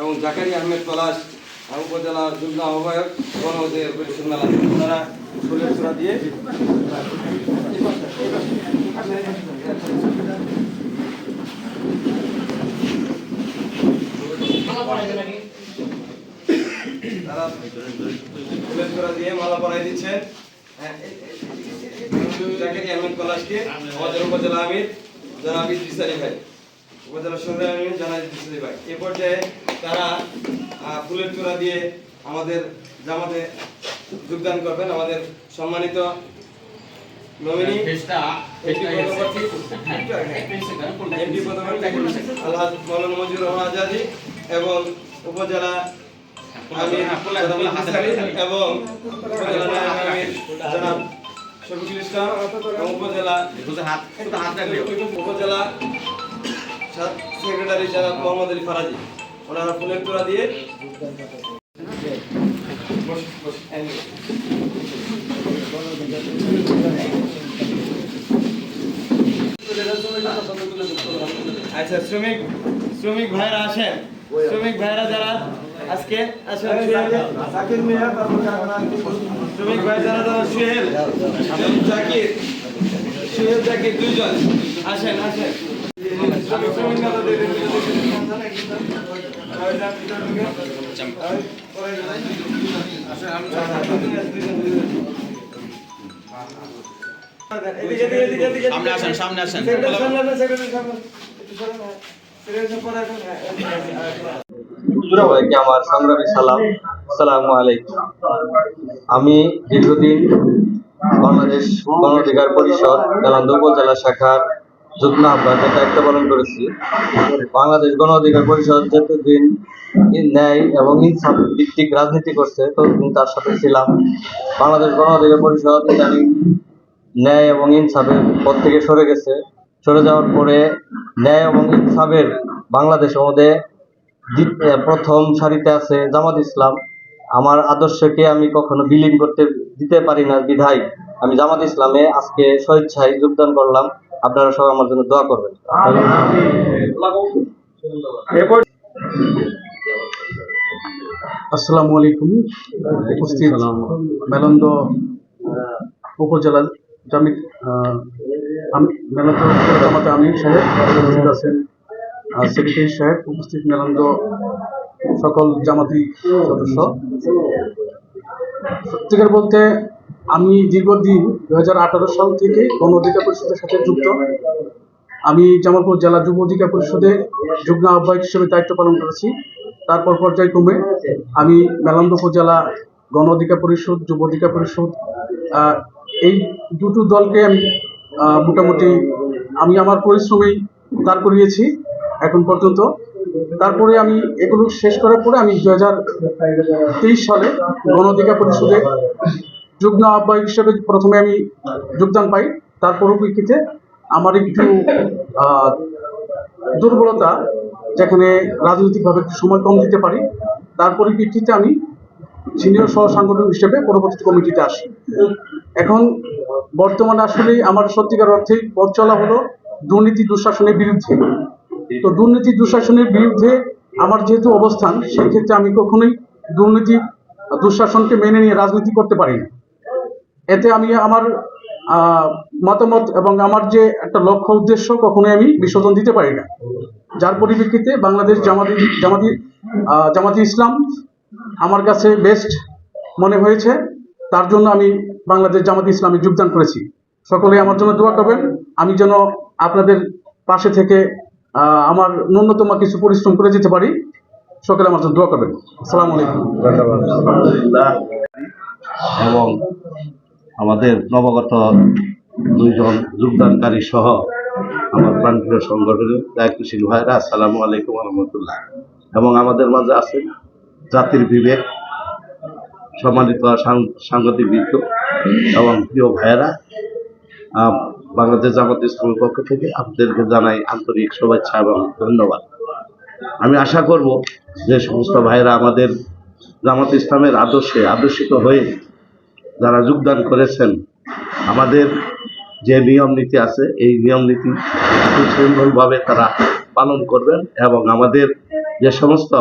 এবং জাকারিয়া আহমেদ পলাশ উপজেলা যুগ্ম আহ্বায়ক গণ অধিকার পরিষদ মেলা। তারা ফুলের তোড়া দিয়ে মালা পরাই দিচ্ছেন জাকারিয়া আহমেদ পলাশকে, আমাদের উপজেলা আমির জনাব ইদ্রিস আলী ভাই, উপজেলা সদর আমির জনাব ইদ্রিস আলী ভাই। এ পর্যায়ে তারা ফুলের তোড়া দিয়ে আমাদের জামাতে যোগদান করবেন। আমাদের সম্মানিত নমিনি আলহাজ মৌলানা মজিবুর রহমান আজাদী এবং উপজেলা আমির এবং জনাব শফিকুল ইসলাম এবং উপজেলা সেক্রেটারি জনাব মোহাম্মদ আলী ফারাজি, ওনারা ফুলের তোড়া দিয়ে আচ্ছা শ্রমিক ভাইরা আসেন, শ্রমিক ভাইরা যারা আজকে আসেন, শ্রমিক ভাই যারা সোহেল জাকির দুইজন আসেন আসেন। সামনে আসেন। সবাইকে আমার সংগ্রামী সালাম, আসসালামু আলাইকুম। আমি দীর্ঘদিন বাংলাদেশ গণ অধিকার পরিষদ মেলান্দ উপজেলা শাখার যুগ্ম আহ্বায়কের দায়িত্ব পালন করেছি। বাংলাদেশ গণ অধিকার পরিষদ যতদিন ন্যায় এবং ইনসাফ ভিত্তিক রাজনীতি করছে ততদিন তার সাথে ছিলাম। বাংলাদেশ গণ অধিকার পরিষদ ইদানিং ন্যায় এবং ইনসাফের পথ থেকে সরে গেছে। সরে যাওয়ার পরে ন্যায় এবং ইনসাফের বাংলাদেশের মধ্যে প্রথম সারিতে আছে জামাত ইসলাম। আমার আদর্শকে আমি কখনো বিলীন করতে দিতে পারি না বিধায় আমি জামাত ইসলামে আজকে স্বেচ্ছায় যোগদান করলাম। আপনারা সবাই আমার জন্য দোয়া করবেন। আসসালামু আলাইকুম। উপস্থিত মেলন্দ উপজেলা মেলন্দ জামাতে আমির সাহেব উপস্থিত আছেন, সেক্রেটারি সাহেব উপস্থিত, মেলন্দ সকল জামাতি সদস্য। সত্যিকার বলতে আমি দীর্ঘদিন 2018 সাল থেকে গণ অধিকার পরিষদের সাথে যুক্ত। আমি জামালপুর জেলা যুব অধিকার পরিষদের যুগ্ম আহ্বায়ক হিসেবে দায়িত্ব পালন করেছি। তারপর পর্যায়ক্রমে আমি মেলান্দ উপজেলা গণ অধিকার পরিষদ, যুব অধিকার পরিষদ, এই দুটো দলকে আমি মোটামুটি আমার পরিশ্রমেই দাঁড় করিয়েছি এখন পর্যন্ত। তারপরে আমি এগুলো শেষ করার পরে আমি 2023 সালে গণ অধিকার পরিষদে যুগ্ম আহ্বায়ক হিসেবে প্রথমে আমি যোগদান পাই। তার পরিপ্রেক্ষিতে আমার একটু দুর্বলতা, যেখানে রাজনৈতিকভাবে একটু সময় কম দিতে পারি, তার পরিপ্রেক্ষিতে আমি সিনিয়র সহ সাংগঠনিক হিসেবে পরবর্তী কমিটিতে আসি। এখন বর্তমানে আসলে আমার সত্যিকার অর্থে পথ চলা হলো দুর্নীতি দুঃশাসনের বিরুদ্ধে। তো দুর্নীতি দুঃশাসনের বিরুদ্ধে আমার যেহেতু অবস্থান, সেই ক্ষেত্রে আমি কখনোই দুর্নীতি দুঃশাসনকে মেনে নিয়ে রাজনীতি করতে পারি না। এতে আমি আমার মতামত এবং আমার যে একটা লক্ষ্য উদ্দেশ্য কখনোই আমি বিসর্জন দিতে পারি না। যার পরিপ্রেক্ষিতে বাংলাদেশ জামাতি ইসলাম আমার কাছে বেস্ট মনে হয়েছে, তার জন্য আমি বাংলাদেশ জামাতি ইসলামে যোগদান করেছি। সকলে আমার জন্য দোয়া করবেন, আমি যেন আপনাদের পাশে থেকে আমার ন্যূনতম কিছু পরিশ্রম করে যেতে পারি। সকলে আমার জন্য দোয়া করবেন। আসসালামু আলাইকুম। এবং আমাদের নবাগত দুইজন যোগদানকারী সহ আমার প্রাণপ্রিয় সংগঠনের দায়িত্বশীল ভাইরা, আসসালামু আলাইকুম রহমতুল্লাহ। এবং আমাদের মাঝে আছেন জাতির বিবেক, সম্মানিত সাংগঠনিকবৃন্দ এবং প্রিয় ভাইয়েরা, বাংলাদেশ জামাত ইসলামের পক্ষ থেকে আপনাদেরকে জানাই আন্তরিক শুভেচ্ছা এবং ধন্যবাদ। আমি আশা করব যে সমস্ত ভাইয়েরা আমাদের জামাত ইসলামের আদর্শে আদর্শিত হয়ে যারা যোগদান করেছেন, আমাদের যে নিয়ম নীতি আছে এই নিয়ম নীতি সুশৃঙ্খলভাবে তারা পালন করবেন এবং আমাদের যে সমস্ত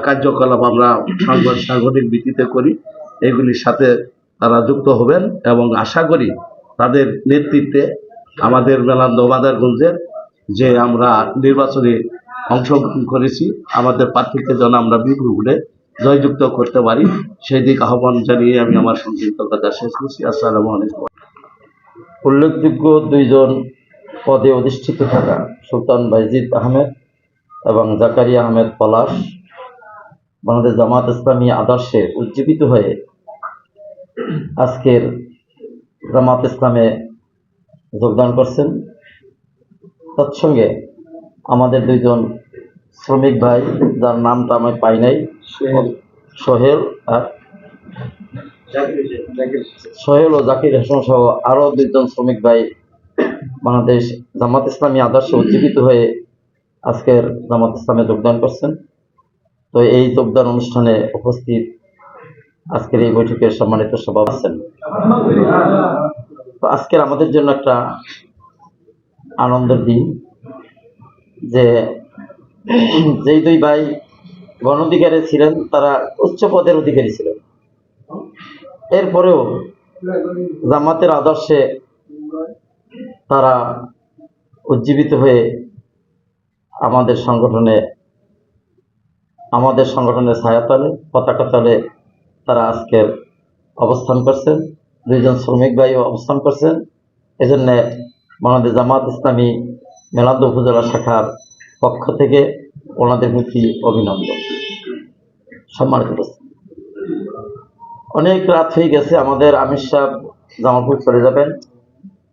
কার্যকলাপ আমরা সাংগঠনিক ভিত্তিতে করি, এগুলির সাথে তারা যুক্ত হবেন এবং আশা করি তাদের নেতৃত্বে আমাদের মেলান্দ মাদারগঞ্জের যে আমরা নির্বাচনে অংশগ্রহণ করেছি আমাদের প্রার্থীকে যেন আমরা বিপুল ভোটে জয়যুক্ত করতে পারি, সেই দিক আহ্বান জানিয়ে আমি আমার সংক্ষিপ্ত কথা শেষ করছি। আসসালামু আলাইকুম। উল্লেখযোগ্য দুইজন পদে অধিষ্ঠিত থাকা সুলতান বাইজিদ আহমেদ এবং জাকারিয়া আহমেদ পলাশ বাংলাদেশ জামাত ইসলামী আদর্শে উজ্জীবিত হয়ে আজকের জামাত ইসলামে যোগদান করছেন। তৎসঙ্গে আমাদের দুইজন শ্রমিক ভাই, যার নামটা আমি পাই নাই, সোহেল ও জাকির হোসেন সহ আরো দুইজন শ্রমিক ভাই বাংলাদেশ জামাত ইসলামী আদর্শে উজ্জীবিত হয়ে আজকের জামাত ইসলামে যোগদান করছেন। তো এই যোগদান অনুষ্ঠানে উপস্থিত আজকের এই বৈঠকের সম্মানিত সভাপতি আছেন। তো আজকের আমাদের জন্য একটা আনন্দের দিন যে যেই দুই ভাই গণ অধিকারে ছিলেন তারা উচ্চ পদের অধিকারী ছিলেন, এরপরেও জামাতের আদর্শে তারা উজ্জীবিত হয়ে আমাদের সংগঠনের ছায়াতলে পতাকা তলে তারা আজকের অবস্থান করছেন। দুইজন শ্রমিক ভাইও অবস্থান করছেন। এজন্য বাংলাদেশ জামাত ইসলামী মেলান্দ উপজেলা শাখার পক্ষ থেকে ওনাদের প্রতি অভিনন্দন। সম্মানিত উপস্থিতি, অনেক রাত হয়ে গেছে, আমাদের আমির সাহেব জামালপুর চলে যাবেন,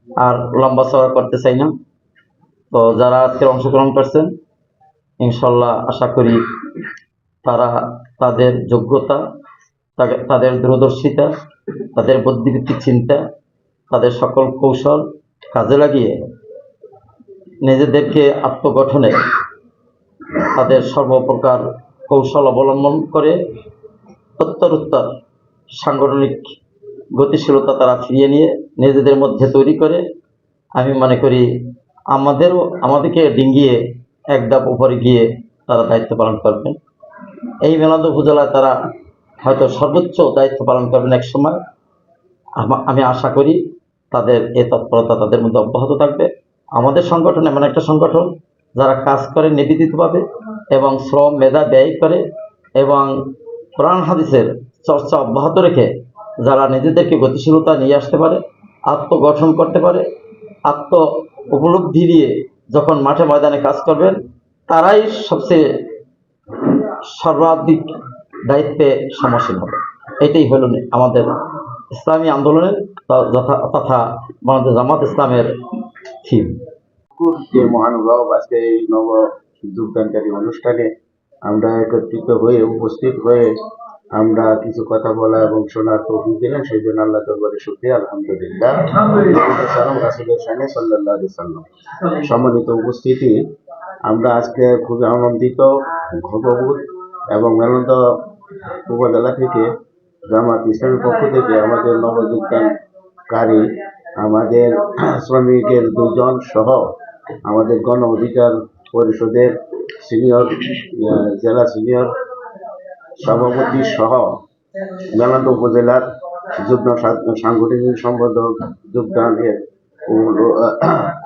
আর লম্বা চড়া করতে চাই না। তো যারা আজকে অংশগ্রহণ করছেন ইনশাল্লাহ আশা করি তারা তাদের যোগ্যতা, তাদের দূরদর্শিতা, তাদের বুদ্ধিভিত্তিক চিন্তা, তাদের সকল কৌশল কাজে লাগিয়ে নিজেদেরকে আত্মগঠনে তাদের সর্বপ্রকার কৌশল অবলম্বন করে উত্তরোত্তর সাংগঠনিক গতিশীলতা তারা ফিরিয়ে নিয়ে নিজেদের মধ্যে তৈরি করে আমি মনে করি আমাদেরকে ডিঙ্গিয়ে এক ধাপ উপরে গিয়ে তারা দায়িত্ব পালন করবেন। এই মেলান্দ উপজেলায় তারা হয়তো সর্বোচ্চ দায়িত্ব পালন করবেন এক সময়। আমি আশা করি তাদের এই তৎপরতা তাদের মধ্যে অব্যাহত থাকবে। আমাদের সংগঠন এমন একটা সংগঠন যারা কাজ করে নিবেদিতভাবে এবং শ্রম মেধা ব্যয় করে এবং কোরআন হাদিসের চর্চা অব্যাহত রেখে যারা নিজেদেরকে গতিশীলতা নিয়ে আসতে পারে, আত্মগঠন করতে পারে, আত্ম উপলব্ধি দিয়ে যখন মাঠে ময়দানে কাজ করবেন তারাই সবচেয়ে সর্বাধিক দায়িত্বে সমাসীন হবে। এটাই হল আমাদের ইসলামী আন্দোলনের তথা বাংলাদেশ জামাত ইসলামের থিম। যে মহানুভব আজকে এই নব যোগদানকারী অনুষ্ঠানে আমরা একত্রিত হয়ে উপস্থিত হয়ে আমরা কিছু কথা বলা এবং শোনার তৌফিক দিলেন, সেই জন্য আল্লাহ দরবারে শুকরিয়া, আলহামদুলিল্লাহ। রাসূলের শানে সাল্লাল্লাহু আলাইহি ওয়াসাল্লাম। সম্মানিত উপস্থিতি, আমরা আজকে খুবই আনন্দিত, গর্ববোধ এবং মেলান্দ উপজেলা থেকে জামাত ইসলামের পক্ষ থেকে আমাদের নবযোগদানকারী আমাদের শ্রমিকের দুজন সহ আমাদের গণ অধিকার পরিষদের জেলা সিনিয়র সভাপতি সহ মেলান্দ উপজেলার যুগ্ম সাংগঠনিক সম্পাদক যোগদানের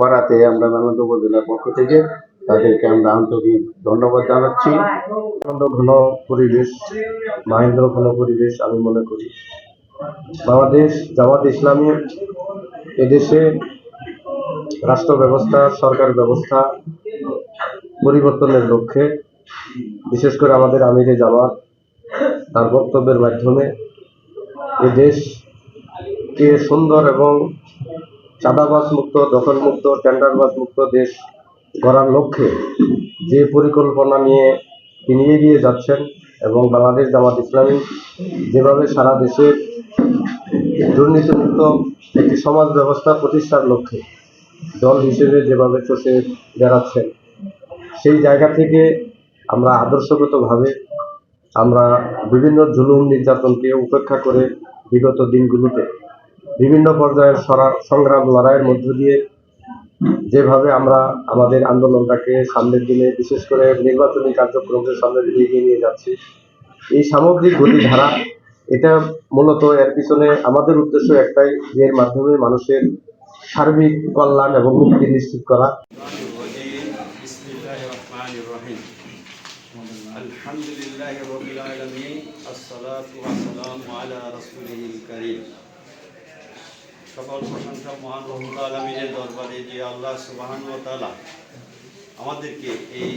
করাতে আমরা মেলান্দ উপজেলার পক্ষ থেকে তাদেরকে আমরা আন্তরিক ধন্যবাদ জানাচ্ছি। ঘন পরিবেশ, মাহেন্দ্র ঘন পরিবেশ আমি মনে করি বাংলাদেশ জামাত ইসলামী এদেশে রাষ্ট্র ব্যবস্থা, সরকার ব্যবস্থা পরিবর্তনের লক্ষ্যে বিশেষ করে আমাদের আমিরে জামাত তার বক্তব্যের মাধ্যমে এ দেশকে সুন্দর এবং চাঁদাবাজ মুক্ত, দখল মুক্ত, টেন্ডারবাজ মুক্ত দেশ গড়ার লক্ষ্যে যে পরিকল্পনা নিয়ে তিনি এগিয়ে যাচ্ছেন এবং বাংলাদেশ জামাত ইসলামী যেভাবে সারা দেশে দুর্নীতিমুক্ত একটি সমাজ ব্যবস্থা প্রতিষ্ঠার লক্ষ্যে দল হিসেবে যেভাবে চষে বেড়াচ্ছেন, সেই জায়গা থেকে আমরা আদর্শগতভাবে আমরা বিভিন্ন জুলুম নির্যাতনকে উপেক্ষা করে বিগত দিনগুলোতে বিভিন্ন পর্যায়ের সংগ্রাম লড়াইয়ের মধ্য দিয়ে যেভাবে আমরা আমাদের আন্দোলনটাকে সামনের দিনে বিশেষ করে নির্বাচনী কার্যক্রমকে সামনের দিকে এগিয়ে নিয়ে যাচ্ছি, এই সামগ্রিক গতিধারা এটা মূলত এর পিছনে আমাদের উদ্দেশ্য একটাই, যে এর মাধ্যমে মানুষের সার্বিক কল্যাণ এবং মুক্তি নিশ্চিত করা। বিসমিল্লাহির রহমানির রহিম আলহামদুলিল্লাহি রাব্বিল আলামিন আসসালাতু ওয়াসসালামু আলা রাসূলিল কারীম। সকল প্রশংসা মহান রব্বুল আলামিনের দরবারে যে আল্লাহ সুবহানাহু ওয়া তাআলা আমাদেরকে এই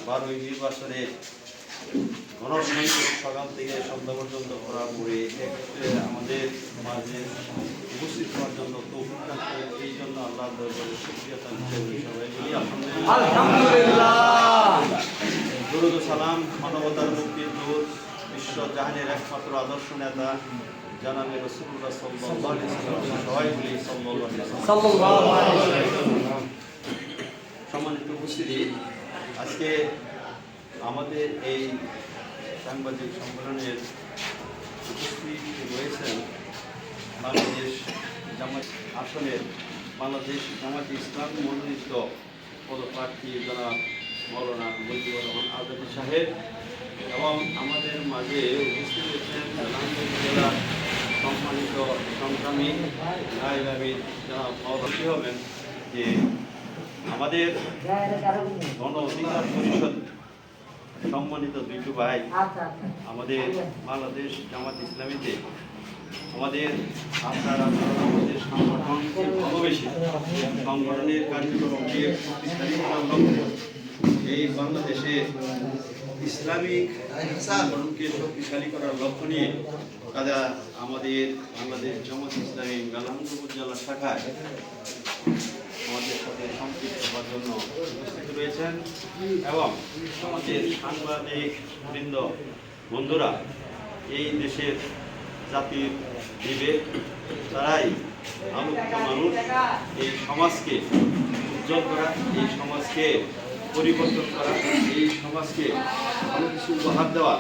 12ই নির্বাচনের গণসংযোগ সকাল থেকে সন্ধ্যা পর্যন্ত করার পরে একত্রে আমাদের মাঝে উপস্থিত হওয়ার জন্য তৌফিক দান করেন। এই জন্য আল্লাহর দরবারে শুকরিয়া জানাচ্ছি। সবাই বলি আলহামদুলিল্লাহ। দরুদ ও সালাম মানবতার মুক্তির দূত, বিশ্ব জাহানের একমাত্র আদর্শ নেতা জানাবে রাসূলুল্লাহ সাল্লাল্লাহু আলাইহি ওয়াসাল্লাম। সবাই বলি সাল্লাল্লাহু আলাইহি ওয়াসাল্লাম। সম্মানিত উপস্থিতি, আজকে আমাদের এই সাংবাদিক সম্মেলনের উপস্থিত রয়েছেন বাংলাদেশ জামাত আসনের বাংলাদেশ জামাতে ইসলাম মনোনীত পদপ্রার্থী জনাব মৌলানা মজিবুর রহমান আজাদী সাহেব, এবং আমাদের মাঝে উপস্থিত রয়েছেন নারায়ণগঞ্জ জেলার সম্মানিত সংগ্রামী নায়েব আমির জনাব মহোদয় হবেন যে আমাদের গণ অধিকার পরিষদ সম্মানিত দুইটু ভাই আমাদের বাংলাদেশ জামাত ইসলামীতে আমাদের আপনারা আমাদের সংগঠনকে ভালোবেসে সংগঠনের কার্যক্রমকে শক্তিশালী করার লক্ষ্যে এই বাংলাদেশে ইসলামিক সংগঠনকে শক্তিশালী করার লক্ষ্য নিয়ে তারা আমাদের বাংলাদেশ জামাত ইসলামী মেলান্দপুর উপজেলা শাখায় আমাদের সাথে সম্পৃক্ত হওয়ার জন্য উপস্থিত রয়েছেন, এবং আমাদের সাংবাদিক বৃন্দ বন্ধুরা এই দেশের জাতির বিবেক, তারাই আলোকিত মানুষ। এই সমাজকে উজ্জ্বল করা, এই সমাজকে পরিবর্তন করা, এই সমাজকে ভালো কিছু উপহার দেওয়া,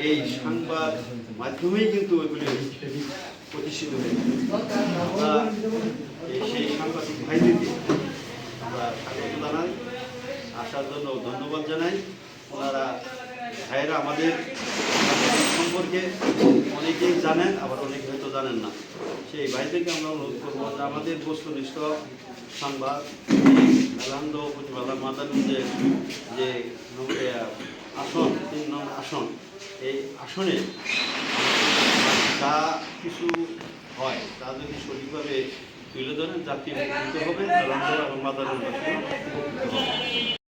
এই সংবাদ মাধ্যমেই কিন্তু এগুলি প্রতিষ্ঠিত হয়েছে। আমরা সেই সাংবাদিক ভাইদেরকে আমরা স্বাগত জানাই, আসার জন্য ধন্যবাদ জানাই। ওনারা ভাইয়েরা আমাদের সম্পর্কে অনেকেই জানেন, আবার অনেকে হয়তো জানেন না। সেই ভাইদেরকে আমরা অনুরোধ করবো যে আমাদের বস্তুনিষ্ঠ সংবাদ মেলান্দ উপজেলা মাদারগঞ্জের যে আসন 3 নং আসন, এই আসনে যা কিছু হয় তা যদি সঠিকভাবে তুলে ধরেন, জাতি উপকৃত হবে এবং মাদারগঞ্জ হবে।